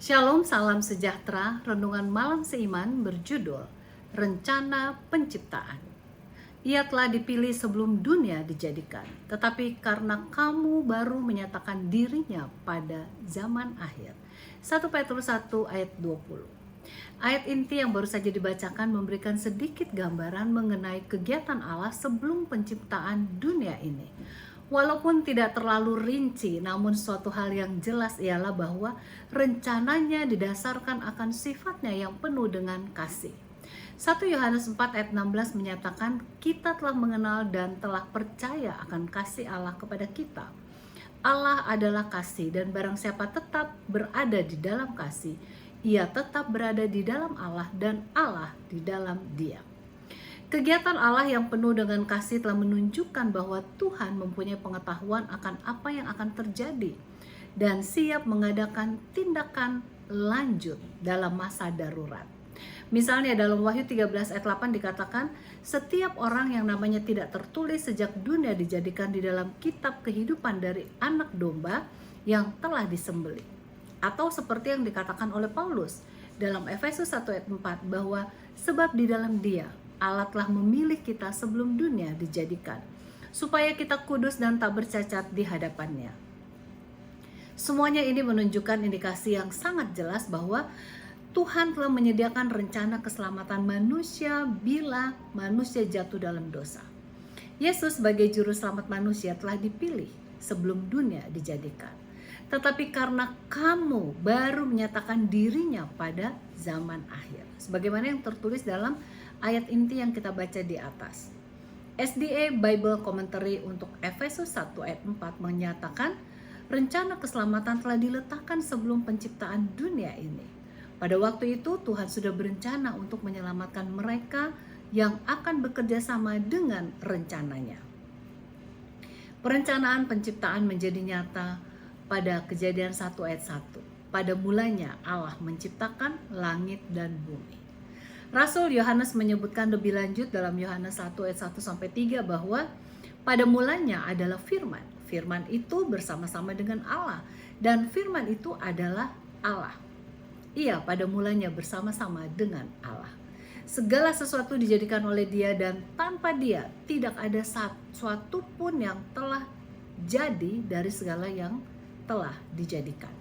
Shalom, salam sejahtera. Renungan malam seiman berjudul Rencana Penciptaan. Ia telah dipilih sebelum dunia dijadikan, tetapi karena kamu baru menyatakan dirinya pada zaman akhir. 1 Petrus 1 ayat 20. Ayat inti yang baru saja dibacakan memberikan sedikit gambaran mengenai kegiatan Allah sebelum penciptaan dunia ini. Walaupun tidak terlalu rinci, namun suatu hal yang jelas ialah bahwa rencananya didasarkan akan sifatnya yang penuh dengan kasih. 1 Yohanes 4 ayat 16 menyatakan kita telah mengenal dan telah percaya akan kasih Allah kepada kita. Allah adalah kasih, dan barang siapa tetap berada di dalam kasih, ia tetap berada di dalam Allah dan Allah di dalam dia. Kegiatan Allah yang penuh dengan kasih telah menunjukkan bahwa Tuhan mempunyai pengetahuan akan apa yang akan terjadi dan siap mengadakan tindakan lanjut dalam masa darurat. Misalnya dalam Wahyu 13 ayat 8 dikatakan, setiap orang yang namanya tidak tertulis sejak dunia dijadikan di dalam kitab kehidupan dari anak domba yang telah disembelih. Atau seperti yang dikatakan oleh Paulus dalam Efesus 1 ayat 4 bahwa sebab di dalam dia Allah telah memilih kita sebelum dunia dijadikan, supaya kita kudus dan tak bercacat di hadapannya. Semuanya ini menunjukkan indikasi yang sangat jelas bahwa Tuhan telah menyediakan rencana keselamatan manusia bila manusia jatuh dalam dosa. Yesus sebagai juru selamat manusia telah dipilih sebelum dunia dijadikan. Tetapi karena kamu baru menyatakan dirinya pada zaman akhir. Sebagaimana yang tertulis dalam ayat inti yang kita baca di atas. SDA Bible Commentary untuk Efesus 1 ayat 4 menyatakan rencana keselamatan telah diletakkan sebelum penciptaan dunia ini. Pada waktu itu Tuhan sudah berencana untuk menyelamatkan mereka yang akan bekerja sama dengan rencananya. Perencanaan penciptaan menjadi nyata pada Kejadian 1 ayat 1. Pada mulanya Allah menciptakan langit dan bumi. Rasul Yohanes menyebutkan lebih lanjut dalam Yohanes 1 ayat 1 sampai 3 bahwa pada mulanya adalah firman. Firman itu bersama-sama dengan Allah dan firman itu adalah Allah. Ia pada mulanya bersama-sama dengan Allah. Segala sesuatu dijadikan oleh Dia dan tanpa Dia tidak ada sesuatu pun yang telah jadi dari segala yang telah dijadikan.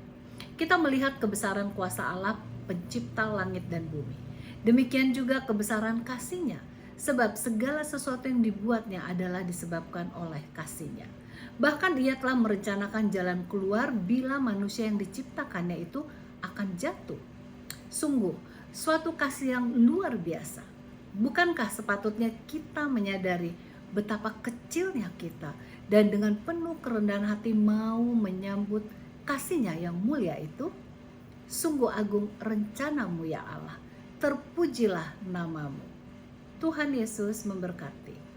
Kita melihat kebesaran kuasa Allah pencipta langit dan bumi. Demikian juga kebesaran kasih-Nya, sebab segala sesuatu yang dibuatnya adalah disebabkan oleh kasih-Nya. Bahkan Ia telah merencanakan jalan keluar bila manusia yang diciptakannya itu akan jatuh. Sungguh, suatu kasih yang luar biasa. Bukankah sepatutnya kita menyadari betapa kecilnya kita dan dengan penuh kerendahan hati mau menyambut kasih-Nya yang mulia itu? Sungguh agung rencana-Mu ya Allah. Terpujilah namamu. Tuhan Yesus memberkati.